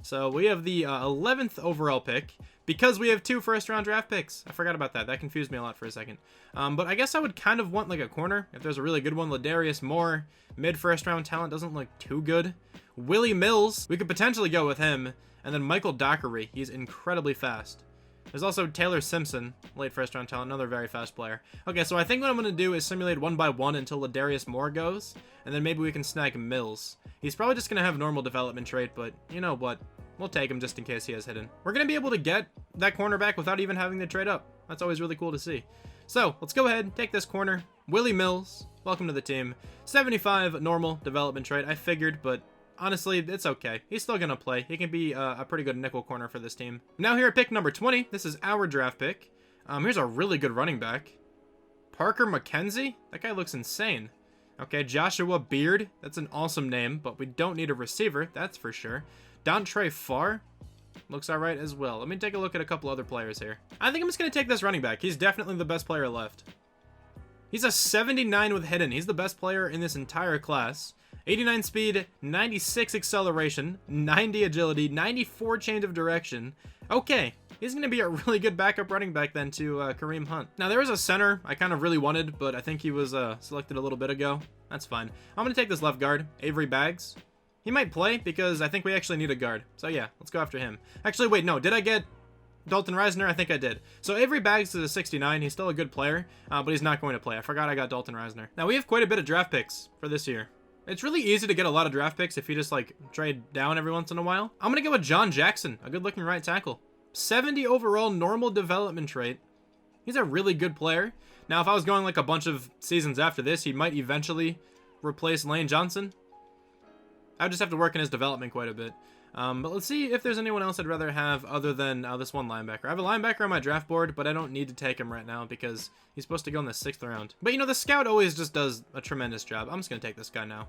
So, we have the 11th overall pick, because we have 2 first-round draft picks. I forgot about that. That confused me a lot for a second. But I guess I would kind of want, like, a corner. If there's a really good one, Ladarius Moore, mid-first-round talent, doesn't look too good. Willie Mills, we could potentially go with him. And then Michael Dockery, he's incredibly fast. There's also Taylor Simpson, late first-round talent, another very fast player. Okay, so I think what I'm going to do is simulate 1 by 1 until Ladarius Moore goes, and then maybe we can snag Mills. He's probably just going to have normal development trait, but you know what? We'll take him just in case he has hidden. We're going to be able to get that cornerback without even having to trade up. That's always really cool to see. So, let's go ahead and take this corner. Willie Mills, welcome to the team. 75 normal development trait, I figured, but honestly, it's okay. He's still going to play. He can be a pretty good nickel corner for this team. Now here at pick number 20, this is our draft pick. Here's a really good running back. Parker McKenzie? That guy looks insane. Okay, Joshua Beard. That's an awesome name, but we don't need a receiver, that's for sure. Dontre Farr looks all right as well. Let me take a look at a couple other players here. I think I'm just going to take this running back. He's definitely the best player left. He's a 79 with hidden. He's the best player in this entire class. 89 speed, 96 acceleration, 90 agility, 94 change of direction. Okay, he's going to be a really good backup running back then to Kareem Hunt. Now, there was a center I kind of really wanted, but I think he was selected a little bit ago. That's fine. I'm going to take this left guard, Avery Baggs. He might play because I think we actually need a guard. So yeah, let's go after him. Actually, wait, no, did I get Dalton Reisner? I think I did. So Avery Baggs is a 69. He's still a good player, but he's not going to play. I forgot I got Dalton Reisner. Now, we have quite a bit of draft picks for this year. It's really easy to get a lot of draft picks if you just, like, trade down every once in a while. I'm going to go with John Jackson, a good-looking right tackle. 70 overall normal development trait. He's a really good player. Now, if I was going, like, a bunch of seasons after this, he might eventually replace Lane Johnson. I would just have to work in his development quite a bit. But let's see if there's anyone else I'd rather have other than this one linebacker. I have a linebacker on my draft board, but I don't need to take him right now because he's supposed to go in the 6th round. But, you know, the scout always just does a tremendous job. I'm just going to take this guy now.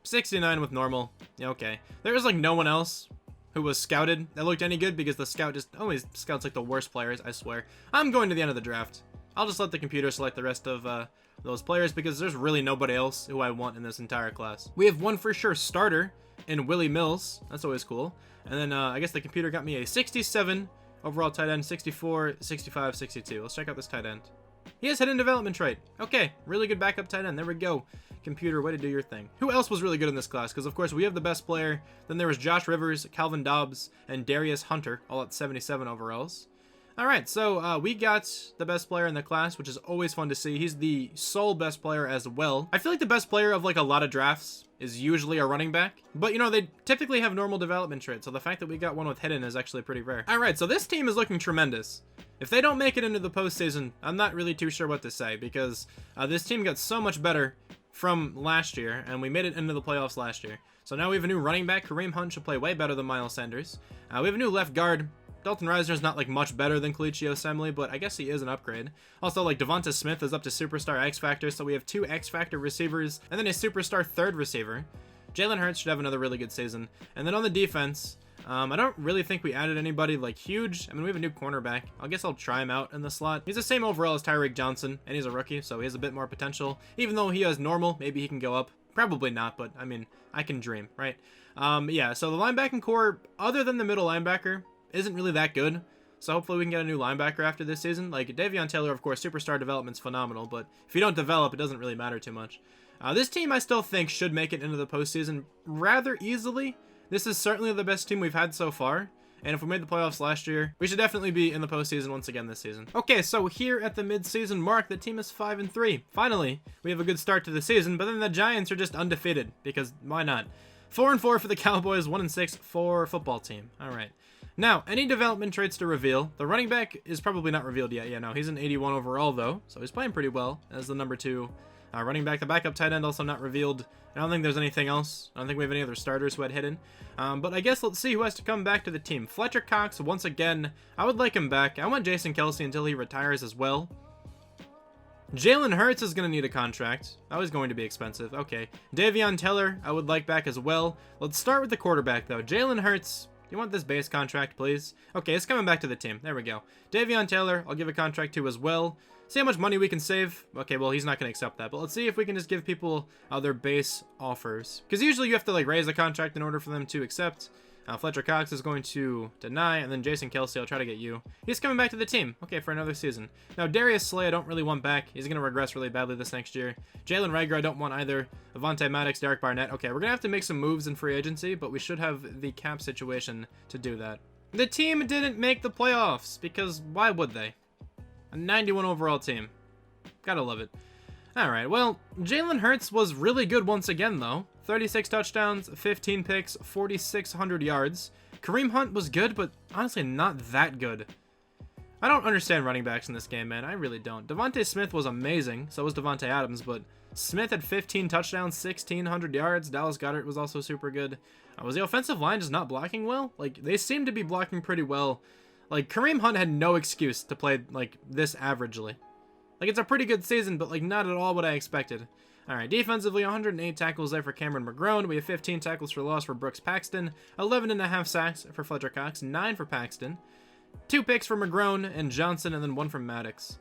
69 with normal. Yeah, okay. There was, like, no one else who was scouted that looked any good because the scout just always scouts, like, the worst players, I swear. I'm going to the end of the draft. I'll just let the computer select the rest of those players because there's really nobody else who I want in this entire class. We have one for sure starter in Willie Mills. That's always cool. And then I guess the computer got me a 67 overall tight end, 64, 65, 62. Let's check out this tight end. He has hidden development trait. Okay, really good backup tight end. There we go. Computer, way to do your thing. Who else was really good in this class? Because, of course, we have the best player. Then there was Josh Rivers, Calvin Dobbs, and Darius Hunter, all at 77 overalls. All right, so we got the best player in the class, which is always fun to see. He's the sole best player as well. I feel like the best player of like a lot of drafts is usually a running back, but you know, they typically have normal development traits, so the fact that we got one with hidden is actually pretty rare. All right, so this team is looking tremendous. If they don't make it into the postseason, I'm not really too sure what to say, because this team got so much better from last year, and we made it into the playoffs last year. So now we have a new running back. Kareem Hunt should play way better than Miles Sanders. We have a new left guard. Dalton Reisner's not like much better than Kalichi Osemele, but I guess he is an upgrade. Also, like Devonta Smith is up to Superstar X Factor, so we have 2 X Factor receivers, and then a Superstar third receiver. Jalen Hurts should have another really good season. And then on the defense, I don't really think we added anybody like huge. I mean, we have a new cornerback. I guess I'll try him out in the slot. He's the same overall as Tyreek Johnson, and he's a rookie, so he has a bit more potential. Even though he has normal, maybe he can go up. Probably not, but I mean, I can dream, right? Yeah, so the linebacking core, other than the middle linebacker, isn't really that good. So hopefully we can get a new linebacker after this season. Like Davion Taylor, of course, superstar development's phenomenal, but if you don't develop, it doesn't really matter too much. This team I still think should make it into the postseason rather easily. This is certainly the best team we've had so far. And if we made the playoffs last year, we should definitely be in the postseason once again this season. Okay, so here at the mid-season mark, the team is 5-3. Finally, we have a good start to the season, but then the Giants are just undefeated, because why not? 4-4 for the Cowboys, 1-6 for football team. All right. Now, any development traits to reveal. The running back is probably not revealed yet. Yeah, no, he's an 81 overall, though, so he's playing pretty well as the number 2 running back. The backup tight end also not revealed. I don't think there's anything else. I don't think we have any other starters who had hidden. But I guess let's see who has to come back to the team. Fletcher Cox, once again, I would like him back. I want Jason Kelce until he retires as well. Jalen Hurts is going to need a contract. That was going to be expensive. Okay. Davion Taylor, I would like back as well. Let's start with the quarterback, though. Jalen Hurts, you want this base contract, please? Okay, it's coming back to the team. There we go. Davion Taylor, I'll give a contract to as well. See how much money we can save. Okay, well, he's not going to accept that. But let's see if we can just give people their base offers. Because usually you have to like raise a contract in order for them to accept. Fletcher Cox is going to deny, and then Jason Kelce, I'll try to get you. He's coming back to the team. Okay, for another season. Now, Darius Slay, I don't really want back. He's going to regress really badly this next year. Jalen Reagor, I don't want either. Avonte Maddox, Derek Barnett. Okay, we're going to have to make some moves in free agency, but we should have the cap situation to do that. The team didn't make the playoffs, because why would they? A 91 overall team. Gotta love it. Alright, well, Jalen Hurts was really good once again, though. 36 touchdowns, 15 picks, 4,600 yards. Kareem Hunt was good, but honestly not that good. I don't understand running backs in this game, man. I really don't. Devontae Smith was amazing. So was Devontae Adams, but Smith had 15 touchdowns, 1,600 yards. Dallas Goedert was also super good. Was the offensive line just not blocking well? Like, they seem to be blocking pretty well. Like, Kareem Hunt had no excuse to play, like, this averagely. Like, it's a pretty good season, but, like, not at all what I expected. All right, defensively, 108 tackles there for Cameron McGrone. We have 15 tackles for loss for Brooks Paxton, 11.5 sacks for Fletcher Cox, 9 for Paxton, 2 picks for McGrone and Johnson, and then 1 from Maddox.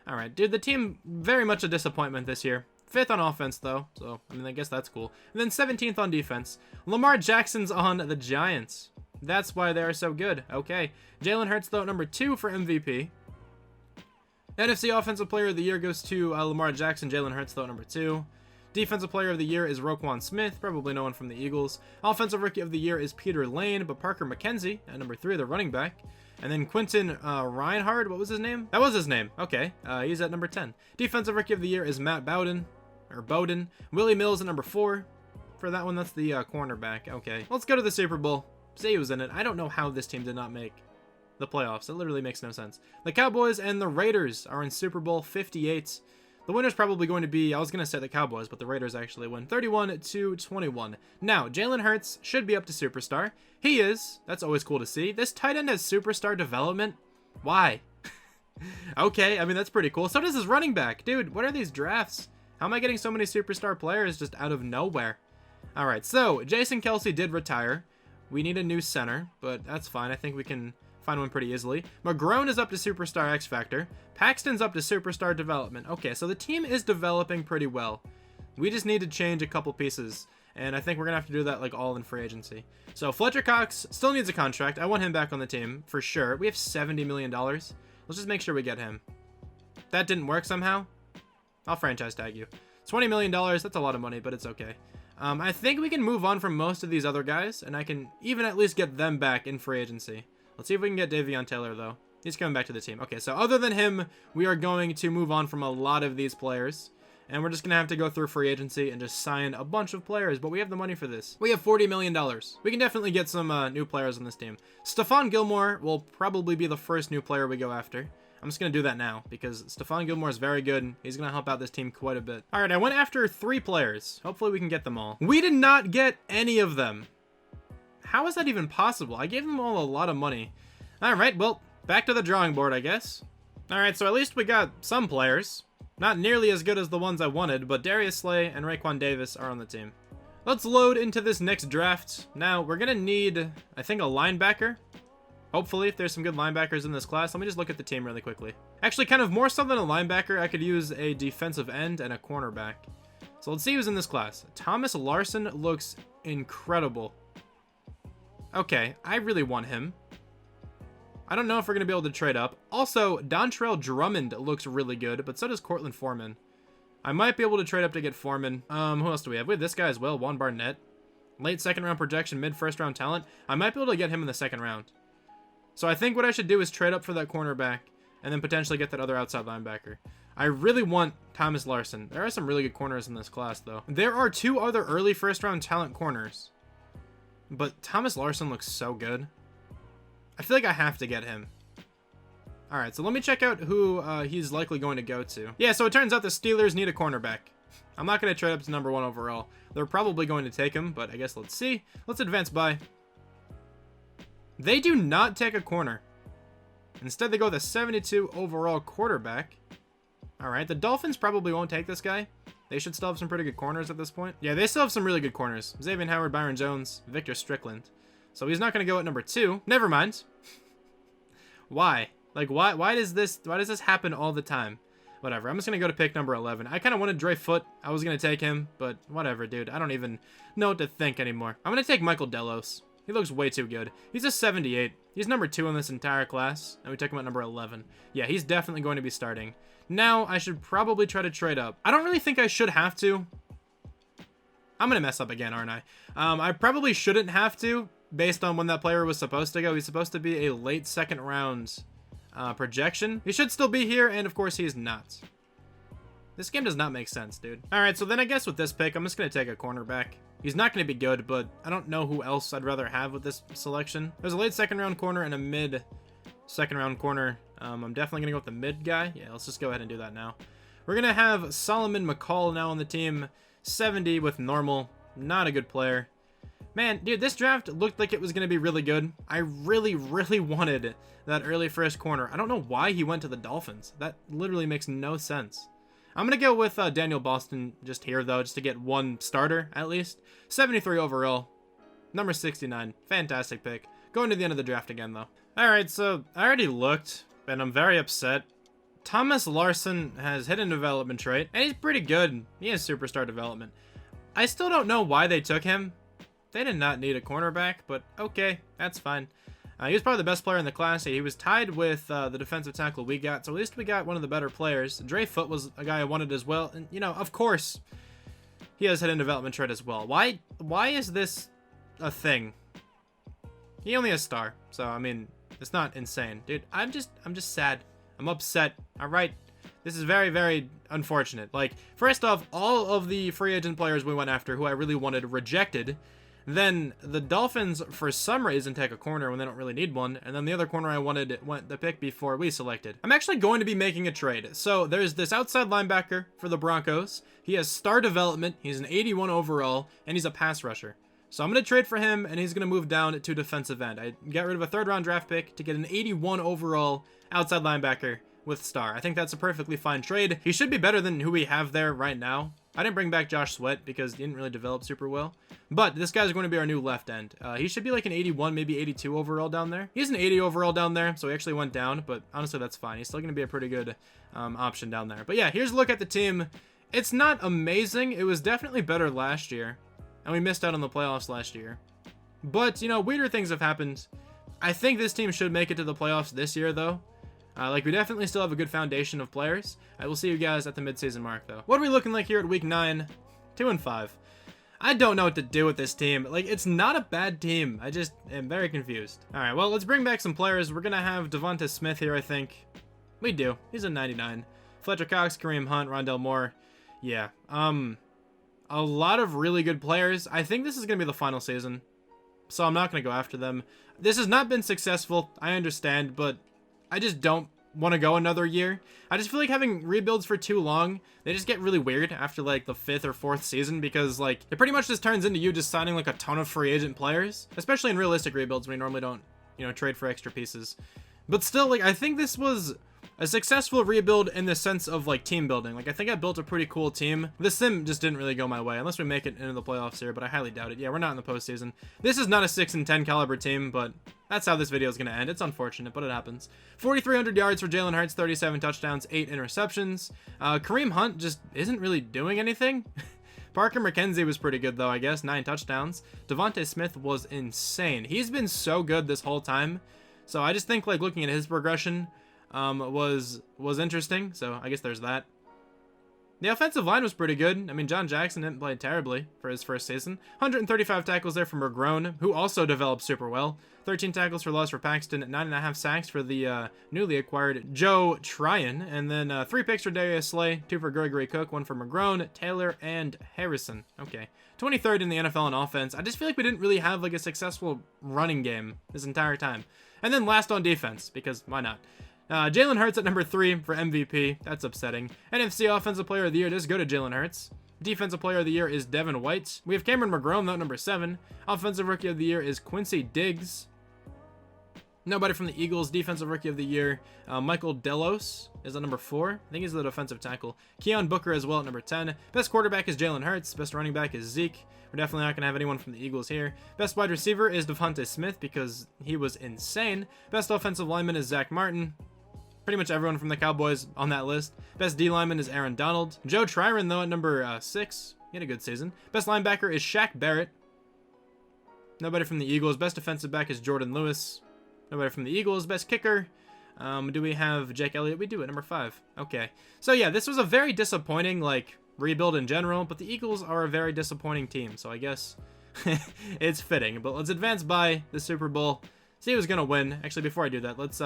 All right, dude, the team, very much a disappointment this year. 5th on offense, though, so, I mean, I guess that's cool. And then 17th on defense. Lamar Jackson's on the Giants. That's why they are so good. Okay, Jalen Hurts, though, number 2 for MVP. NFC Offensive Player of the Year goes to Lamar Jackson. Jalen Hurts, though, number 2. Defensive Player of the Year is Roquan Smith, probably no one from the Eagles. Offensive Rookie of the Year is Peter Lane, but Parker McKenzie at number 3, the running back. And then Quentin Reinhardt, what was his name? That was his name. Okay, he's at number 10. Defensive Rookie of the Year is Matt Bowden. Willie Mills at number 4. For that one, that's the cornerback. Okay, let's go to the Super Bowl. Say who's in it. I don't know how this team did not make the playoffs. It literally makes no sense. The Cowboys and the Raiders are in Super Bowl 58. The winner's probably going to be, I was going to say the Cowboys, but the Raiders actually win 31-21. Now, Jalen Hurts should be up to superstar. He is. That's always cool to see. This tight end has superstar development. Why? Okay, I mean, that's pretty cool. So does his running back. Dude, what are these drafts? How am I getting so many superstar players just out of nowhere? All right, so Jason Kelce did retire. We need a new center, but that's fine. I think we can find one pretty easily. McGrone is up to Superstar X Factor. Paxton's up to Superstar Development. Okay, so the team is developing pretty well. We just need to change a couple pieces, and I think we're going to have to do that like all in free agency. So Fletcher Cox still needs a contract. I want him back on the team for sure. We have $70 million. Let's just make sure we get him. That didn't work somehow. I'll franchise tag you. $20 million, that's a lot of money, but it's okay. I think we can move on from most of these other guys, and I can even at least get them back in free agency. Let's see if we can get Davion Taylor, though. He's coming back to the team. Okay, so other than him, we are going to move on from a lot of these players. And we're just going to have to go through free agency and just sign a bunch of players. But we have the money for this. We have $40 million. We can definitely get some new players on this team. Stephon Gilmore will probably be the first new player we go after. I'm just going to do that now because Stephon Gilmore is very good. He's going to help out this team quite a bit. All right, I went after 3 players. Hopefully we can get them all. We did not get any of them. How is that even possible? I gave them all a lot of money. All right, well, back to the drawing board, I guess. All right, so at least we got some players. Not nearly as good as the ones I wanted, but Darius Slay and Raekwon Davis are on the team. Let's load into this next draft. Now, we're going to need, I think, a linebacker. Hopefully, if there's some good linebackers in this class. Let me just look at the team really quickly. Actually, kind of more so than a linebacker, I could use a defensive end and a cornerback. So let's see who's in this class. Thomas Larson looks incredible. Okay, I really want him. I don't know if we're going to be able to trade up. Also, Dontrell Drummond looks really good, but so does Cortland Foreman. I might be able to trade up to get Foreman. Who else do we have? We have this guy as well, Juan Barnett. Late second round projection, mid first round talent. I might be able to get him in the second round. So I think what I should do is trade up for that cornerback and then potentially get that other outside linebacker. I really want Thomas Larson. There are some really good corners in this class, though. There are 2 other early first round talent corners, but Thomas Larson looks so good. I feel like I have to get him. All right, so let me check out who he's likely going to go to. Yeah, so it turns out the Steelers need a cornerback. I'm not going to trade up to number 1 overall. They're probably going to take him, but I guess let's see. Let's advance by. They do not take a corner. Instead, they go with a 72 overall quarterback. All right, the Dolphins probably won't take this guy. They should still have some pretty good corners at this point. Yeah, they still have some really good corners. Xavier Howard, Byron Jones, Victor Strickland. So he's not going to go at number 2. Never mind. Why? Like, why does this happen all the time? Whatever. I'm just going to go to pick number 11. I kind of wanted Dre Foote. I was going to take him, but whatever, dude. I don't even know what to think anymore. I'm going to take Michael Delos. He looks way too good. He's a 78. He's number 2 in this entire class, and we took him at number 11. Yeah, he's definitely going to be starting. Now, I should probably try to trade up. I don't really think I should have to. I'm going to mess up again, aren't I? I probably shouldn't have to, based on when that player was supposed to go. He's supposed to be a late second round projection. He should still be here, and of course he is not. This game does not make sense, dude. All right, so then I guess with this pick, I'm just going to take a cornerback. He's not going to be good, but I don't know who else I'd rather have with this selection. There's a late second round corner and a mid second round corner. I'm definitely going to go with the mid guy. Yeah, let's just go ahead and do that now. We're going to have Solomon McCall now on the team. 70 with normal. Not a good player. Man, dude, this draft looked like it was going to be really good. I really, really wanted that early first corner. I don't know why he went to the Dolphins. That literally makes no sense. I'm going to go with Daniel Boston just here, though, just to get one starter, at least. 73 overall. Number 69. Fantastic pick. Going to the end of the draft again, though. All right, so I already looked, and I'm very upset. Thomas Larson has hidden development trait, and he's pretty good. He has superstar development. I still don't know why they took him. They did not need a cornerback, but okay, that's fine. He was probably the best player in the class. He was tied with the defensive tackle we got, so at least we got one of the better players. Dre Foote was a guy I wanted as well, and, you know, of course, he has hidden development trait as well. Why is this a thing? He only has star, so, I mean, it's not insane. Dude, I'm just sad. I'm upset. All right. This is very, very unfortunate. Like, first off, all of the free agent players we went after who I really wanted rejected. Then the Dolphins, for some reason, take a corner when they don't really need one. And then the other corner I wanted went the pick before we selected. I'm actually going to be making a trade. So there's this outside linebacker for the Broncos. He has star development. He's an 81 overall, and he's a pass rusher. So I'm going to trade for him, and he's going to move down to defensive end. I got rid of a third-round draft pick to get an 81 overall outside linebacker with star. I think that's a perfectly fine trade. He should be better than who we have there right now. I didn't bring back Josh Sweat because he didn't really develop super well. But this guy's going to be our new left end. He should be like an 81, maybe 82 overall down there. He's an 80 overall down there, so he actually went down. But honestly, that's fine. He's still going to be a pretty good option down there. But yeah, here's a look at the team. It's not amazing. It was definitely better last year. And we missed out on the playoffs last year. But, you know, weirder things have happened. I think this team should make it to the playoffs this year, though. Like, we definitely still have a good foundation of players. I will see you guys at the midseason mark, though. What are we looking like here at week 9? 2-5. I don't know what to do with this team. Like, it's not a bad team. I just am very confused. All right, well, let's bring back some players. We're going to have Devonta Smith here, I think. We do. He's a 99. Fletcher Cox, Kareem Hunt, Rondell Moore. Yeah. A lot of really good players. I think this is going to be the final season, so I'm not going to go after them. This has not been successful, I understand, but I just don't want to go another year. I just feel like having rebuilds for too long, they just get really weird after like the 5th or 4th season, because like it pretty much just turns into you just signing like a ton of free agent players, especially in realistic rebuilds when you normally don't, you know, trade for extra pieces. But still, like, I think this was a successful rebuild in the sense of like team building. Like, I think I built a pretty cool team. This sim just didn't really go my way, unless we make it into the playoffs here, but I highly doubt it. Yeah, we're not in the postseason. This is not a 6-10 caliber team, but that's how this video is going to end. It's unfortunate, but it happens. 4,300 yards for Jalen Hurts, 37 touchdowns, 8 interceptions. Kareem Hunt just isn't really doing anything. Parker McKenzie was pretty good, though, I guess. 9 touchdowns. Devonta Smith was insane. He's been so good this whole time. So I just think, like, looking at his progression was interesting. So I guess there's that. The offensive line was pretty good. I mean, John Jackson didn't play terribly for his first season. 135 tackles there from McGrone, who also developed super well. 13 tackles for loss for Paxton, 9.5 sacks for the newly acquired Joe Tryon, and then 3 picks for Darius Slay, 2 for Gregory Cook, 1 for McGrone, Taylor, and Harrison. Okay. 23rd in the NFL in offense. I just feel like we didn't really have like a successful running game this entire time. And then last on defense, because why not? Jalen Hurts at number 3 for MVP. That's upsetting. NFC Offensive Player of the Year does go to Jalen Hurts. Defensive Player of the Year is Devin White. We have Cameron McGrone, though, at number 7. Offensive Rookie of the Year is Quincy Diggs. Nobody from the Eagles. Defensive Rookie of the Year, Michael Delos is at number 4. I think he's the defensive tackle. Keon Booker as well at number 10. Best quarterback is Jalen Hurts. Best running back is Zeke. We're definitely not going to have anyone from the Eagles here. Best wide receiver is Devonta Smith because he was insane. Best offensive lineman is Zach Martin. Pretty much everyone from the Cowboys on that list. Best D lineman is Aaron Donald. Joe Tryon, though, at number 6. He had a good season. Best linebacker is Shaq Barrett. Nobody from the Eagles. Best defensive back is Jordan Lewis. Nobody from the Eagles. Best kicker. Do we have Jake Elliott? We do at number 5. Okay. So yeah, this was a very disappointing, like, rebuild in general, but the Eagles are a very disappointing team, so I guess it's fitting. But let's advance by the Super Bowl. See who's gonna win. Actually, before I do that, let's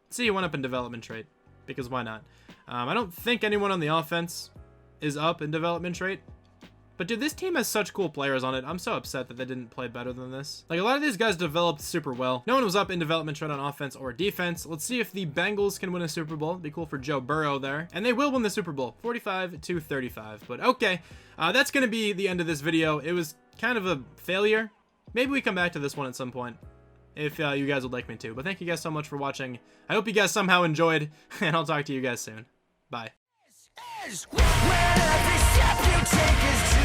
see who went up in development trait, because why not? I don't think anyone on the offense is up in development trait. But dude, this team has such cool players on it. I'm so upset that they didn't play better than this. Like, a lot of these guys developed super well. No one was up in development trait on offense or defense. Let's see if the Bengals can win a Super Bowl. It'd be cool for Joe Burrow there. And they will win the Super Bowl, 45-35. But okay, that's going to be the end of this video. It was kind of a failure. Maybe we come back to this one at some point, if you guys would like me to. But thank you guys so much for watching. I hope you guys somehow enjoyed, and I'll talk to you guys soon. Bye. Where every step you take is